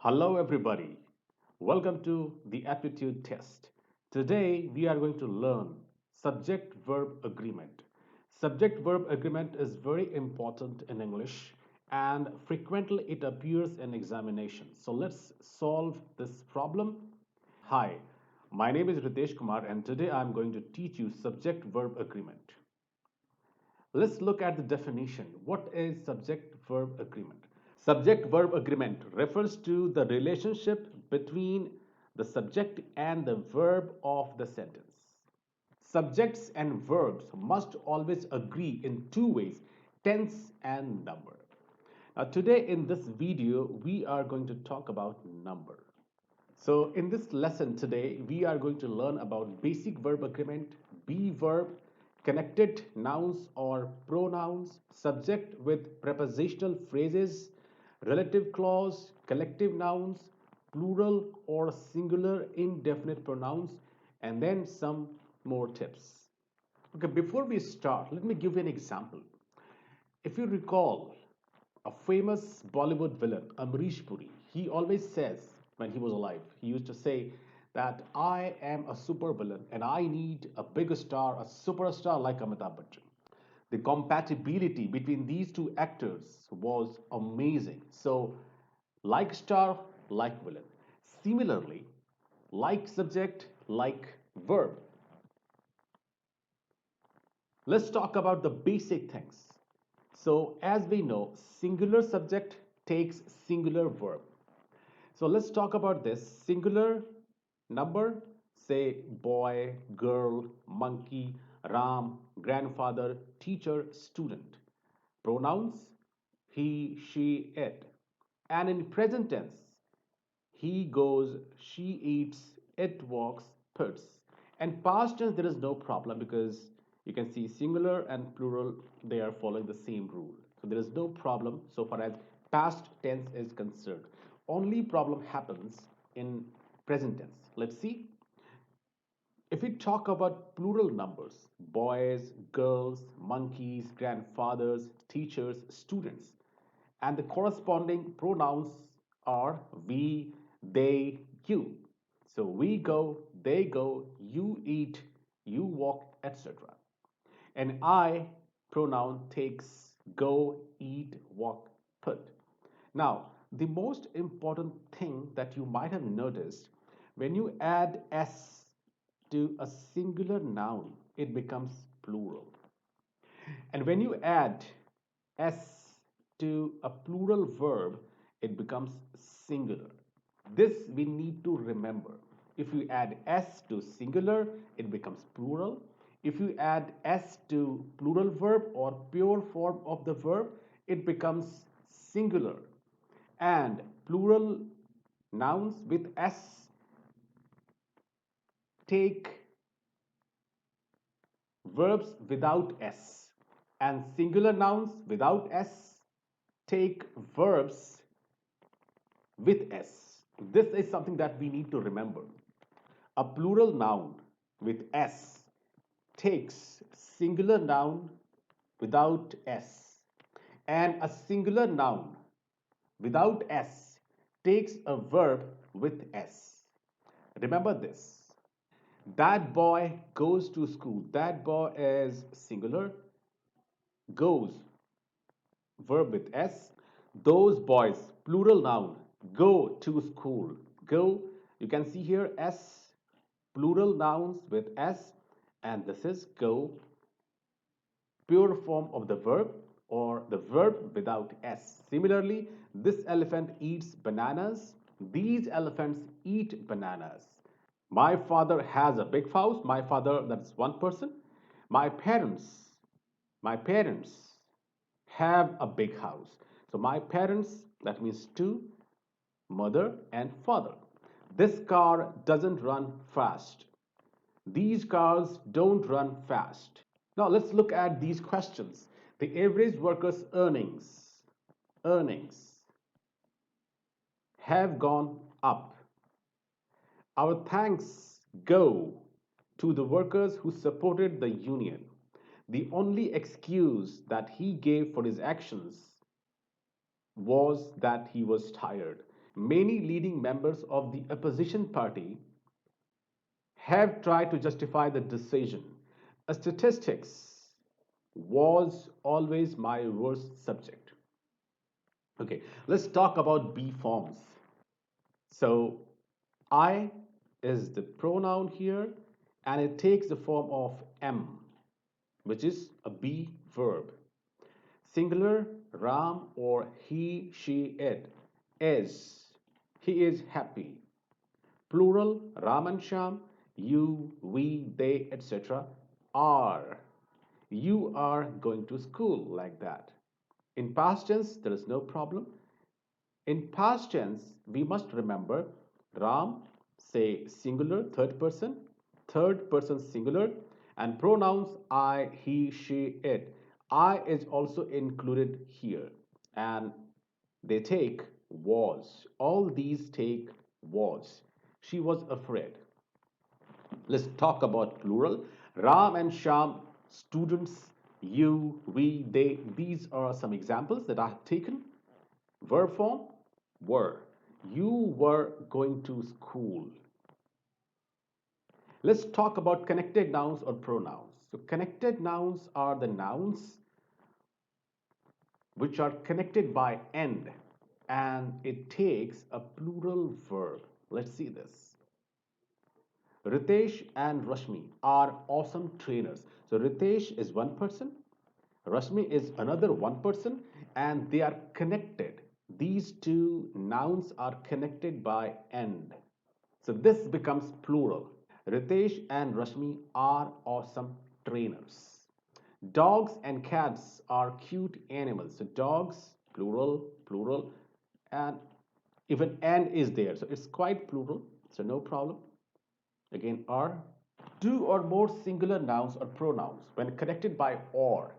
Hello, everybody. Welcome to the Aptitude test. Today, we are going to learn subject verb agreement. Subject verb agreement is very important in English and frequently it appears in examinations. So, let's solve this problem. Hi, my name is Ritesh Kumar, and today I am going to teach you subject verb agreement. Let's look at the definition. What is subject verb agreement? Subject verb agreement refers to the relationship between the subject and the verb of the sentence. Subjects and verbs must always agree in two ways, tense and number. Now, today in this video, we are going to talk about number. So in this lesson today, we are going to learn about basic verb agreement, be verb, connected nouns or pronouns, subject with prepositional phrases, relative clause, collective nouns, plural or singular indefinite pronouns, and then some more tips. Okay, before we start, let me give you an example. If you recall, a famous Bollywood villain, Amrish Puri, he always says when he was alive, he used to say that I am a super villain and I need a big star, a superstar like Amitabh Bachchan. The compatibility between these two actors was amazing. So, like star, like villain. Similarly, like subject, like verb. Let's talk about the basic things. So, as we know, singular subject takes singular verb. So, let's talk about this. Singular number, say boy, girl, monkey, Ram, grandfather, teacher, student. Pronouns, he, she, it. And in present tense, he goes, she eats, it walks, puts. And past tense, there is no problem because you can see singular and plural, they are following the same rule. So there is no problem so far as past tense is concerned. Only problem happens in present tense. Let's see. If we talk about plural numbers, boys, girls, monkeys, grandfathers, teachers, students, and the corresponding pronouns are we, they, you. So we go, they go, you eat, you walk, etc. An I pronoun takes go, eat, walk, put. Now, the most important thing that you might have noticed when you add s to a singular noun, it becomes plural. And when you add s to a plural verb, it becomes singular. This we need to remember. If you add s to singular, it becomes plural. If you add s to plural verb or pure form of the verb, it becomes singular. And plural nouns with s take verbs without s, and singular nouns without s take verbs with s. This is something that we need to remember. A plural noun with s takes singular noun without s, and a singular noun without s takes a verb with s. Remember this. That boy goes to school. That boy is singular. Goes, verb with s. Those boys, plural noun, go to school. Go, you can see here s, plural nouns with s, and this is go, pure form of the verb or the verb without s. Similarly, this elephant eats bananas. These elephants eat bananas. My father has a big house. My father, that's one person. My parents, my parents have a big house. So my parents, that means two, mother and father. This car doesn't run fast. These cars don't run fast. Now let's look at these questions. The average worker's earnings have gone up. Our thanks go to the workers who supported the union. The only excuse that he gave for his actions was that he was tired. Many leading members of the opposition party have tried to justify the decision. Statistics was always my worst subject. Okay, let's talk about be forms. So, I is the pronoun here and it takes the form of am, which is a be verb. Singular, Ram or he, she, it is. He is happy. Plural, Ram and Sham, you, we, they, etc. are. You are going to school, like that. In past tense, there is no problem. In past tense, we must remember Ram, say singular, third person singular, and pronouns I, he, she, it. I is also included here, and they take was. All these take was. She was afraid. Let's talk about plural. Ram and Sham, students, you, we, they. These are some examples that I have taken. Verb form, were. You were going to school. Let's talk about connected nouns or pronouns. So, connected nouns are the nouns which are connected by end and it takes a plural verb. Let's see this. Ritesh and Rashmi are awesome trainers. So Ritesh is one person, Rashmi is another one person, and they are connected. These two nouns are connected by and. So this becomes plural. Ritesh and Rashmi are awesome trainers. Dogs and cats are cute animals. So dogs, plural, plural, and even and is there. So it's quite plural. So no problem. Again, are. Two or more singular nouns or pronouns when connected by or.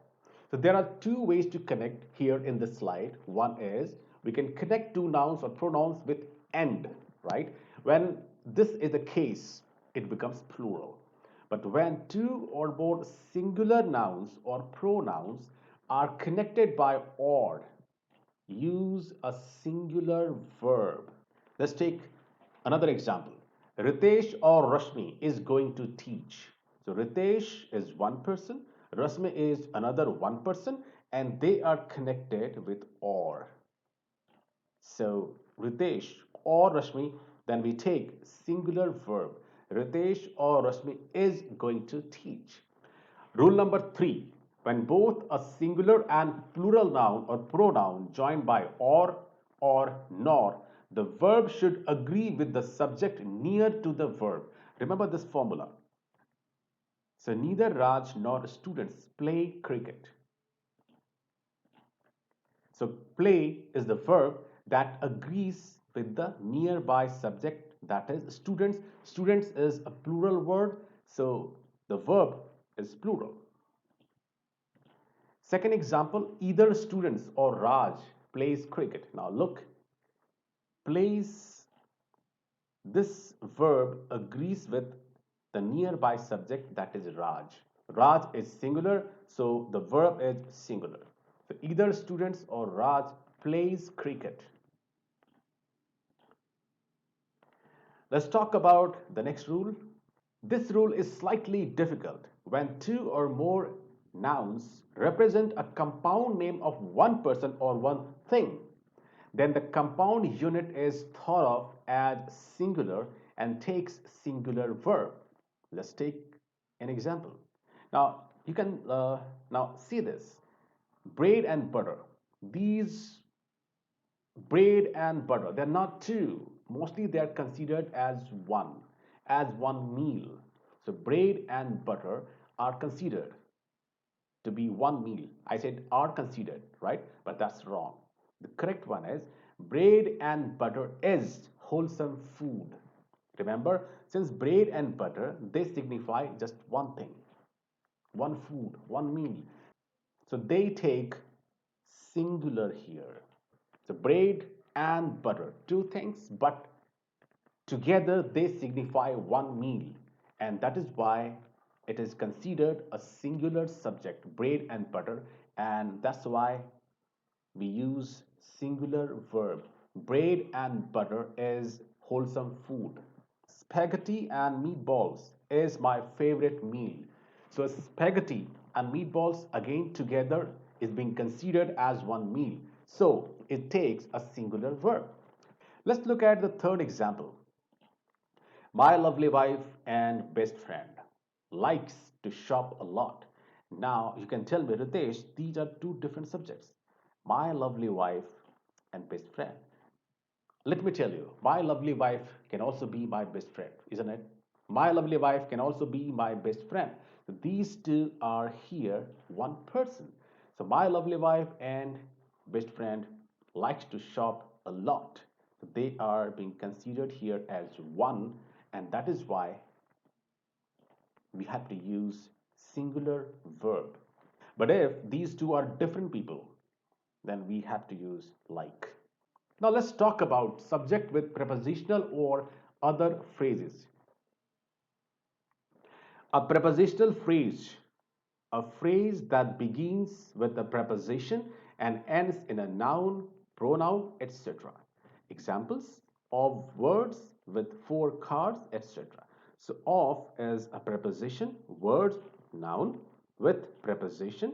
So there are two ways to connect here in this slide. One is we can connect two nouns or pronouns with and, right? When this is the case, it becomes plural. But when two or more singular nouns or pronouns are connected by or, use a singular verb. Let's take another example. Ritesh or Rashmi is going to teach. So Ritesh is one person, Rashmi is another one person, and they are connected with or. So Ritesh or Rashmi, then we take singular verb. Ritesh or Rashmi is going to teach. Rule number 3. When both a singular and plural noun or pronoun joined by or nor, the verb should agree with the subject near to the verb. Remember this formula. So neither Raj nor students play cricket. So play is the verb that agrees with the nearby subject, that is students. Students is a plural word, so the verb is plural. Second example, either students or Raj plays cricket. Now look, plays, this verb agrees with the nearby subject, that is Raj. Raj is singular, so the verb is singular. So either students or Raj plays cricket. Let's talk about the next rule. This rule is slightly difficult when two or more nouns represent a compound name of one person or one thing. Then the compound unit is thought of as singular and takes singular verb. Let's take an example. Now you can now see this. Bread and butter. These bread and butter, they're not two. Mostly they are considered as one meal. So bread and butter are considered to be one meal. I said are considered, right? But that's wrong. The correct one is bread and butter is wholesome food. Remember, since bread and butter, they signify just one thing, one food, one meal. So they take singular here. So bread and butter, two things, but together they signify one meal. And that is why it is considered a singular subject, bread and butter. And that's why we use singular verb bread and butter is wholesome food. Spaghetti and meatballs is my favorite meal. So spaghetti and meatballs again together is being considered as one meal. So it takes a singular verb. Let's look at the third example. My lovely wife and best friend likes to shop a lot. Now you can tell me, Ritesh, these are two different subjects. My lovely wife and best friend. Let me tell you, my lovely wife can also be my best friend, isn't it? My lovely wife can also be my best friend. So these two are here one person. So my lovely wife and best friend likes to shop a lot. So they are being considered here as one, and that is why we have to use singular verb. But if these two are different people, then we have to use like. Now let's talk about subject with prepositional or other phrases. A prepositional phrase, a phrase that begins with a preposition and ends in a noun, pronoun, etc. Examples of words with four cars, etc. So of is a preposition, word, noun with preposition,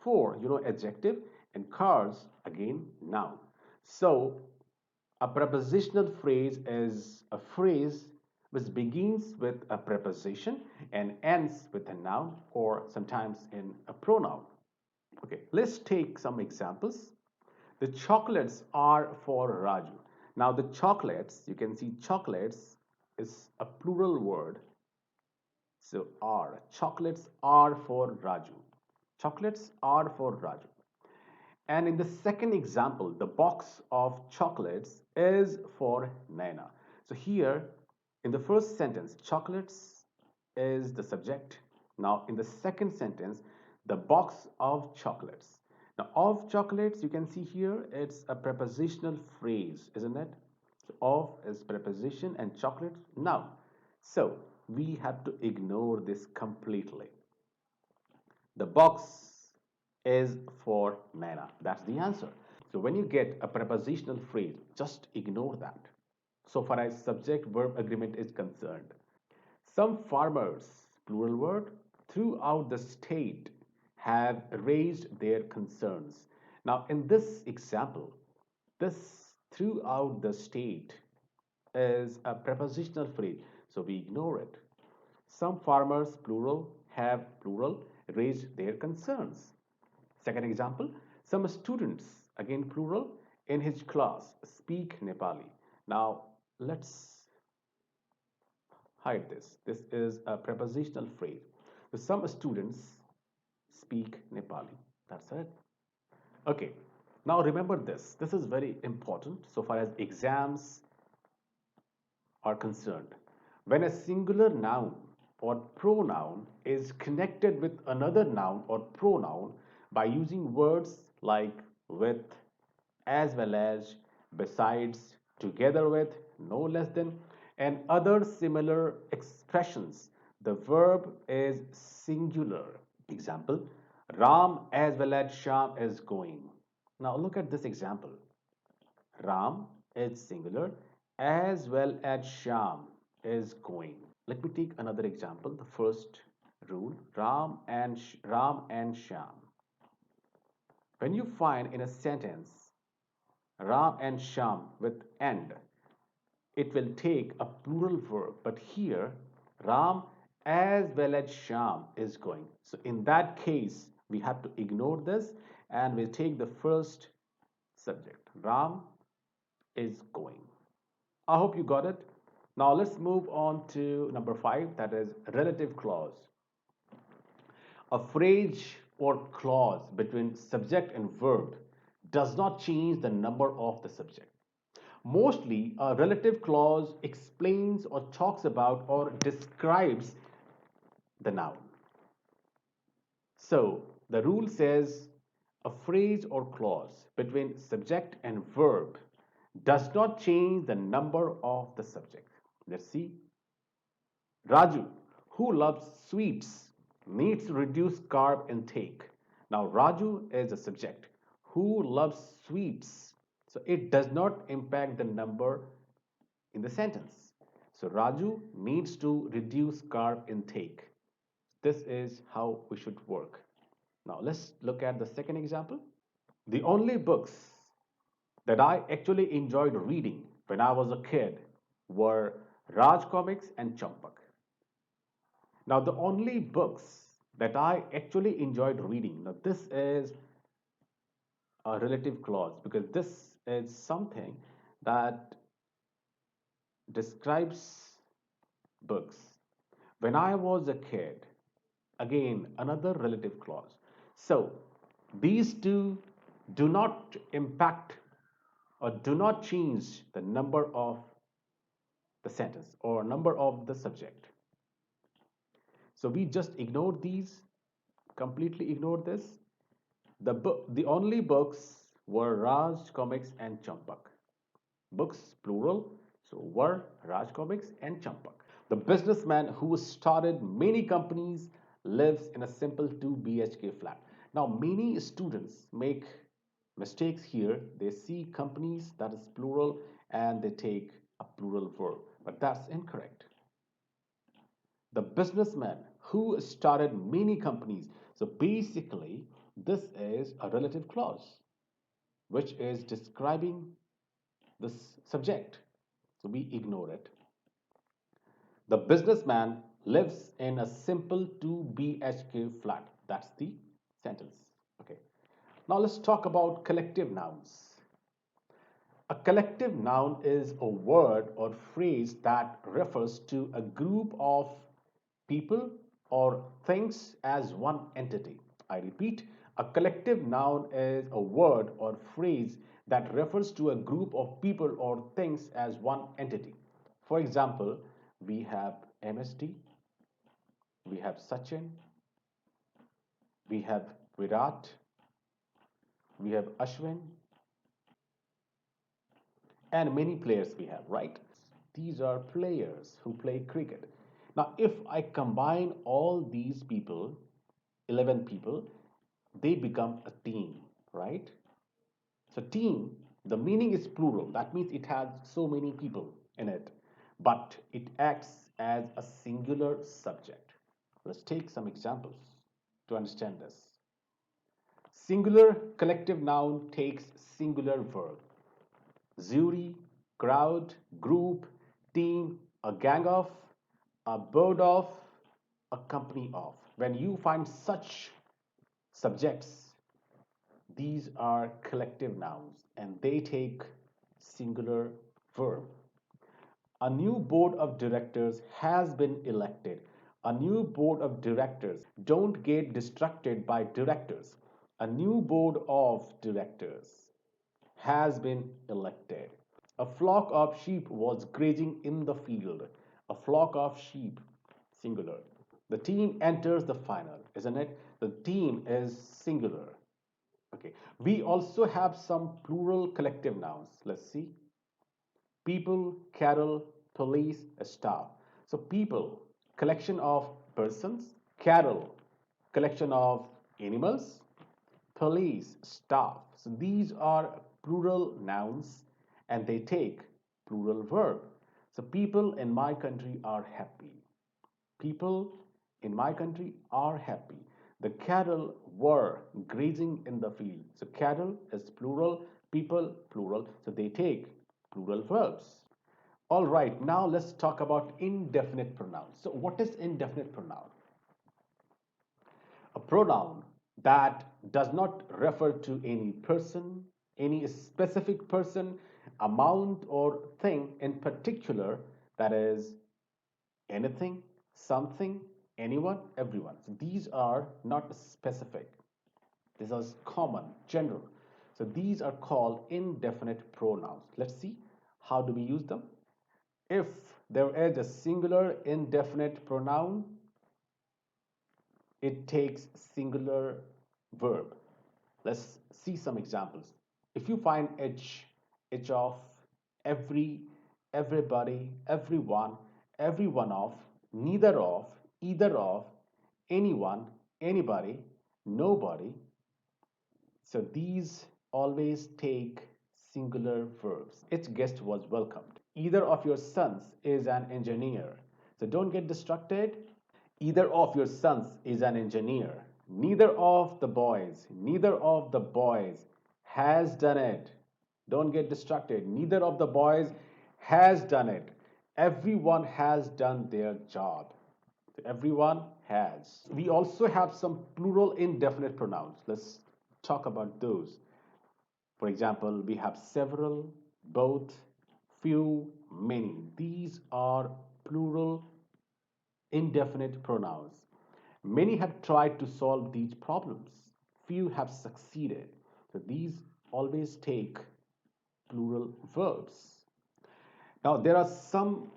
for adjective, and cars again noun. So a prepositional phrase is a phrase which begins with a preposition and ends with a noun or sometimes in a pronoun. Okay, let's take some examples. The chocolates are for Raju. Now, the chocolates, you can see chocolates is a plural word. So, are. Chocolates are for Raju. Chocolates are for Raju. And in the second example, the box of chocolates is for Naina. So here, in the first sentence, chocolates is the subject. Now, in the second sentence, the box of chocolates. Now, of chocolates, you can see here, it's a prepositional phrase, isn't it? So, of is preposition and chocolates, noun. So, we have to ignore this completely. The box is for Naina. That's the answer. So when you get a prepositional phrase, just ignore that. So far as subject verb agreement is concerned. Some farmers, plural word, throughout the state have raised their concerns. Now, in this example, this throughout the state is a prepositional phrase, so we ignore it. Some farmers, plural, have plural raised their concerns. Second example, some students, again plural, in his class speak Nepali. Now let's hide this. This is a prepositional phrase. So some students speak Nepali. That's it. Okay. Now remember this. This is very important so far as exams are concerned. When a singular noun or pronoun is connected with another noun or pronoun by using words like with, as well as, besides, together with, no less than, and other similar expressions, the verb is singular. Example, Ram as well as Sham is going. Now look at this example. Ram is singular as well as Sham is going. Let me take another example. The first rule, Ram and Sham. When you find in a sentence Ram and Sham with and, it will take a plural verb. But here, Ram as well as Sham is going. So in that case, we have to ignore this and we'll take the first subject. Ram is going. I hope you got it. Now let's move on to number 5, that is relative clause. A phrase or clause between subject and verb does not change the number of the subject. Mostly, a relative clause explains or talks about or describes the noun. So, the rule says a phrase or clause between subject and verb does not change the number of the subject. Let's see. Raju, who loves sweets, needs to reduce carb intake. Now, Raju is a subject. Who loves sweets? So it does not impact the number in the sentence. So Raju needs to reduce carb intake. This is how we should work. Now let's look at the second example. The only books that I actually enjoyed reading when I was a kid were Raj comics and Champak. Now, the only books that I actually enjoyed reading, now this is a relative clause because this is something that describes books. When I was a kid, again, another relative clause. So, these two do not impact or do not change the number of the sentence or number of the subject. So we just ignore these, completely ignore this. The only books were Raj comics and Champak. Books plural, so were Raj comics and Champak. The businessman who started many companies lives in a simple 2 BHK flat. Now many students make mistakes here. They see companies, that is plural, and they take a plural verb, but that's incorrect. The businessman who started many companies. So basically, this is a relative clause which is describing this subject. So we ignore it. The businessman lives in a simple 2 BHK flat. That's the sentence. Okay. Now let's talk about collective nouns. A collective noun is a word or phrase that refers to a group of people or things as one entity. I repeat, a collective noun is a word or phrase that refers to a group of people or things as one entity. For example, we have MSD, we have Sachin, we have Virat, we have Ashwin, and many players we have, right? These are players who play cricket. Now, if I combine all these people, 11 people, they become a team, right? So, team, the meaning is plural. That means it has so many people in it, but it acts as a singular subject. Let's take some examples to understand this. Singular collective noun takes singular verb. Jury, crowd, group, team, a gang of, a bird of, a company of. When you find such subjects, these are collective nouns and they take singular verb. A new board of directors has been elected. A new board of directors. Don't get distracted by directors. A new board of directors has been elected. A flock of sheep was grazing in the field. A flock of sheep, singular. The team enters the final, isn't it? The team is singular. Okay. We also have some plural collective nouns. Let's see. People, cattle, police, staff. So people, collection of persons. Cattle, collection of animals. Police, staff. So these are plural nouns and they take plural verb. So people in my country are happy. People in my country are happy. The cattle were grazing in the field. So cattle is plural, people plural. So they take plural verbs. All right, now let's talk about indefinite pronouns. So what is indefinite pronoun? A pronoun that does not refer to any person, any specific person, amount, or thing in particular, that is anything, something, anyone, everyone. So these are not specific, these are common, general. So these are called indefinite pronouns. Let's see how do we use them. If there is a singular indefinite pronoun, it takes singular verb. Let's see some examples. If you find each of, every, everybody, everyone, every one of, neither of, either of, anyone, anybody, nobody, so these always take singular verbs. Each guest was welcomed. Either of your sons is an engineer. So don't get distracted. Either of your sons is an engineer. Neither of the boys has done it. Don't get distracted. Neither of the boys has done it. Everyone has done their job. Everyone has. We also have some plural indefinite pronouns. Let's talk about those. For example, we have several, both, few, many. These are plural indefinite pronouns. Many have tried to solve these problems. Few have succeeded. So these always take plural verbs. Now, there are some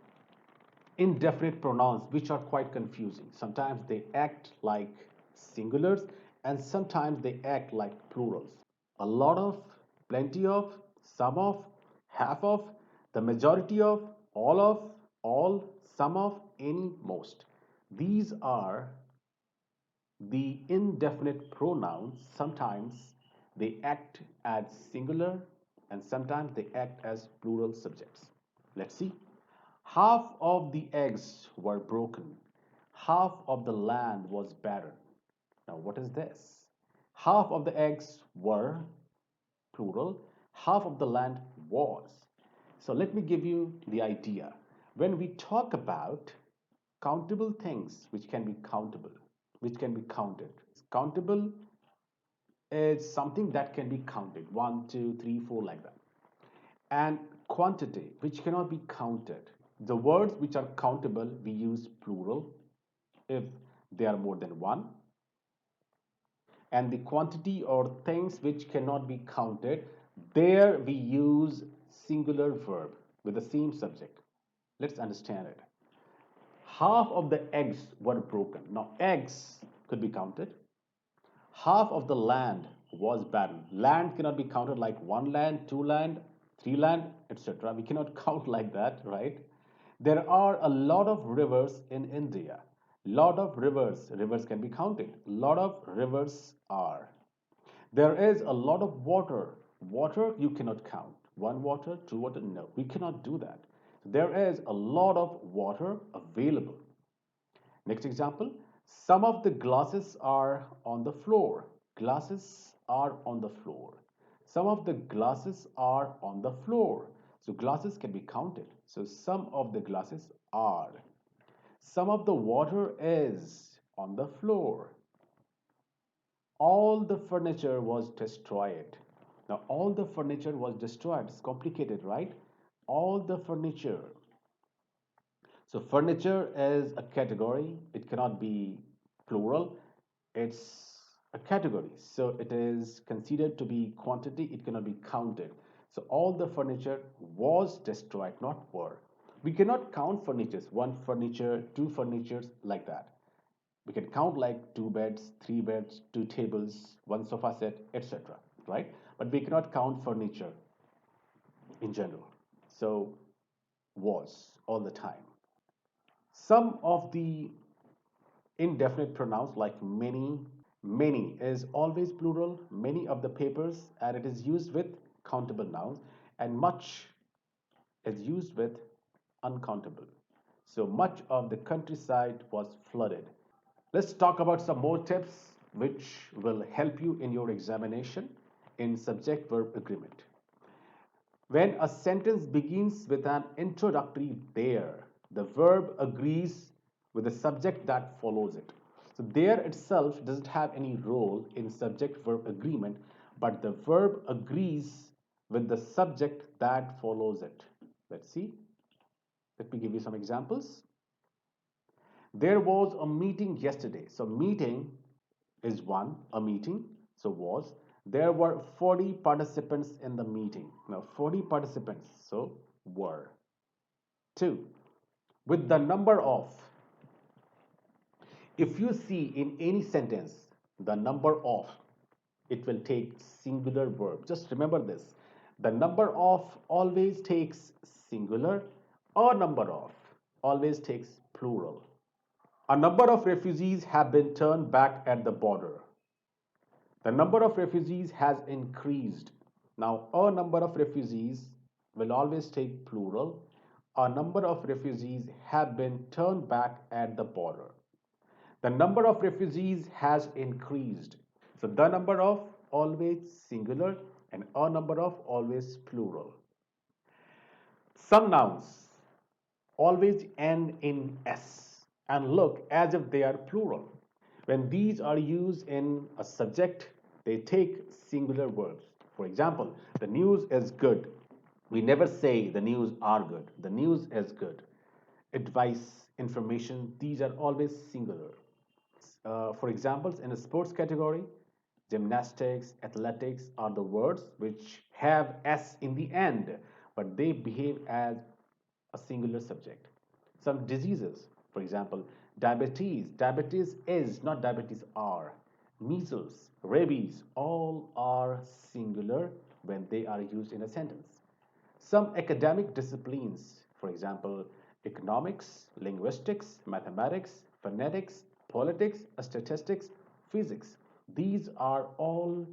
indefinite pronouns which are quite confusing. Sometimes they act like singulars and sometimes they act like plurals. A lot of, plenty of, some of, half of, the majority of, all, some of, any, most. These are the indefinite pronouns. Sometimes they act as singular and sometimes they act as plural subjects. Let's see. Half of the eggs were broken. Half of the land was barren. Now, what is this? Half of the eggs were plural, half of the land was. So, let me give you the idea. When we talk about countable things which can be countable, which can be counted, countable is something that can be counted 1, 2, 3, 4, like that. And quantity, which cannot be counted. The words which are countable, we use plural if they are more than one. And the quantity or things which cannot be counted, there we use singular verb with the same subject. Let's understand it. Half of the eggs were broken. Now, eggs could be counted. Half of the land was barren. Land cannot be counted like one land, two land, three land, etc. We cannot count like that, right? There are a lot of rivers in India. Lot of rivers can be counted. Lot of rivers are. There is a lot of water. Water you cannot count. One water, two water, no, we cannot do that. There is a lot of water available. Next example, some of the glasses are on the floor. Glasses are on the floor. Some of the glasses are on the floor. So glasses can be counted. So some of the glasses are. Some of the water is on the floor. All the furniture was destroyed. Now all the furniture was destroyed. It's complicated, right? All the furniture. So furniture is a category. It cannot be plural. It's a category. So it is considered to be quantity. It cannot be counted. So all the furniture was destroyed, not were. We cannot count furnitures. One furniture, two furnitures, like that. We can count like two beds, three beds, two tables, one sofa set, etc. Right? But we cannot count furniture in general. So was all the time. Some of the indefinite pronouns like many is always plural, many of the papers, and it is used with countable nouns, and much is used with uncountable. So much of the countryside was flooded. Let's talk about some more tips which will help you in your examination in subject verb agreement. When a sentence begins with an introductory there, the verb agrees with the subject that follows it. So there itself doesn't have any role in subject verb agreement, but the verb agrees with the subject that follows it. Let's see. Let me give you some examples. There was a meeting yesterday. So meeting is one, a meeting. So was. There were 40 participants in the meeting. Now 40 participants. So were. Two, with the number of. If you see in any sentence the number of, it will take singular verb. Just remember this. The number of always takes singular. A number of always takes plural. A number of refugees have been turned back at the border. The number of refugees has increased. Now, a number of refugees will always take plural. A number of refugees have been turned back at the border. The number of refugees has increased. So the number of always singular and a number of always plural. Some nouns always end in s and look as if they are plural. When these are used in a subject, they take singular verbs. For example, the news is good. We never say the news are good. The news is good. Advice, information, these are always singular. For examples, in a sports category, gymnastics, athletics are the words which have s in the end, but they behave as a singular subject. Some diseases, for example, diabetes is, not diabetes are. Measles, rabies, all are singular when they are used in a sentence. Some academic disciplines, for example, economics, linguistics, mathematics, phonetics, politics, statistics, physics, these are all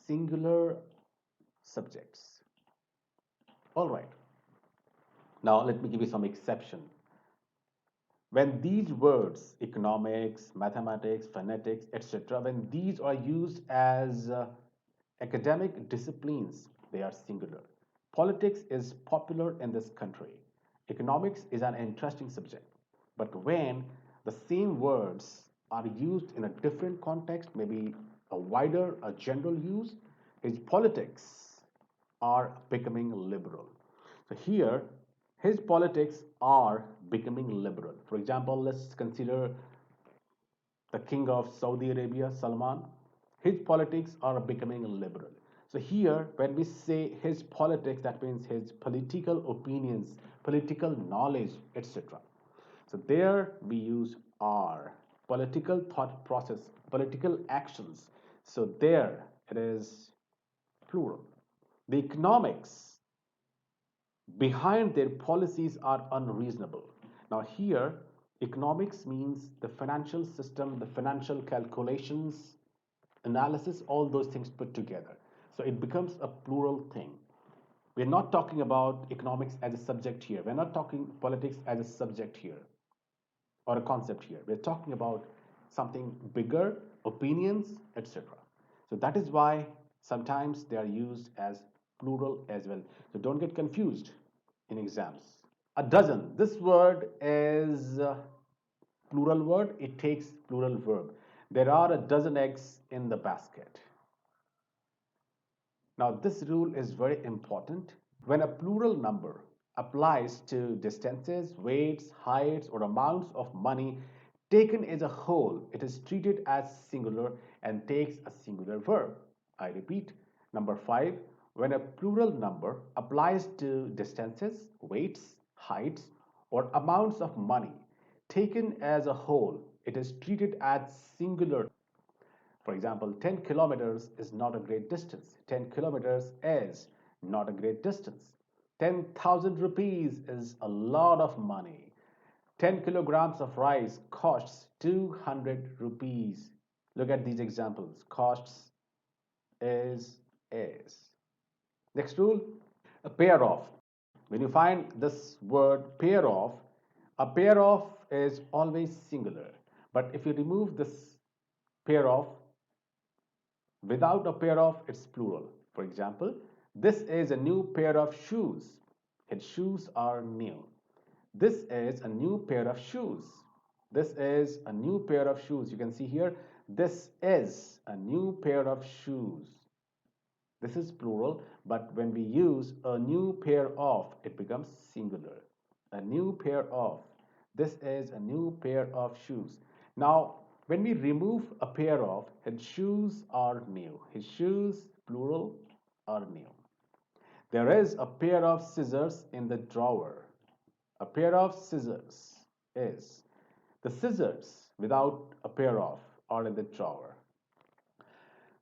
singular subjects. All right. Now, let me give you some exception. When these words, economics, mathematics, phonetics, etc., when these are used as academic disciplines, they are singular. Politics is popular in this country. Economics is an interesting subject. But when the same words are used in a different context, maybe a wider, a general use, is politics are becoming liberal. So here, his politics are becoming liberal. For example, let's consider the king of Saudi Arabia, Salman. His politics are becoming liberal. So here, when we say his politics, that means his political opinions, political knowledge, etc. So there we use are, political thought process, political actions. So there it is plural. The economics behind their policies are unreasonable. Now, here, economics means the financial system, the financial calculations, analysis, all those things put together. So it becomes a plural thing. We're not talking about economics as a subject here. We're not talking politics as a subject here or a concept here. We're talking about something bigger, opinions, etc. So that is why sometimes they are used as plural as well. So don't get confused in exams. A dozen. This word is a plural word. It takes plural verb. There are a dozen eggs in the basket. Now, this rule is very important. When a plural number applies to distances, weights, heights, or amounts of money taken as a whole, it is treated as singular and takes a singular verb. I repeat, number 5, when a plural number applies to distances, weights, heights, or amounts of money taken as a whole, it is treated as singular. For example, 10 kilometers is not a great distance. 10 kilometers is not a great distance. 10,000 rupees is a lot of money. 10 kilograms of rice costs 200 rupees. Look at these examples. Costs is. Next rule, a pair of. When you find this word pair of, a pair of is always singular. But if you remove this pair of, without a pair of, it's plural. For example, this is a new pair of shoes. His shoes are new. This is a new pair of shoes. This is a new pair of shoes. You can see here, this is a new pair of shoes. This is plural, but when we use a new pair of, it becomes singular. A new pair of. This is a new pair of shoes. Now, when we remove a pair of, his shoes are new. His shoes, plural, are new. There is a pair of scissors in the drawer. A pair of scissors is. The scissors without a pair of are in the drawer.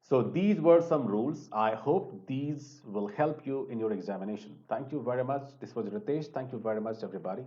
So these were some rules. I hope these will help you in your examination. Thank you very much. This was Ritesh. Thank you very much, everybody.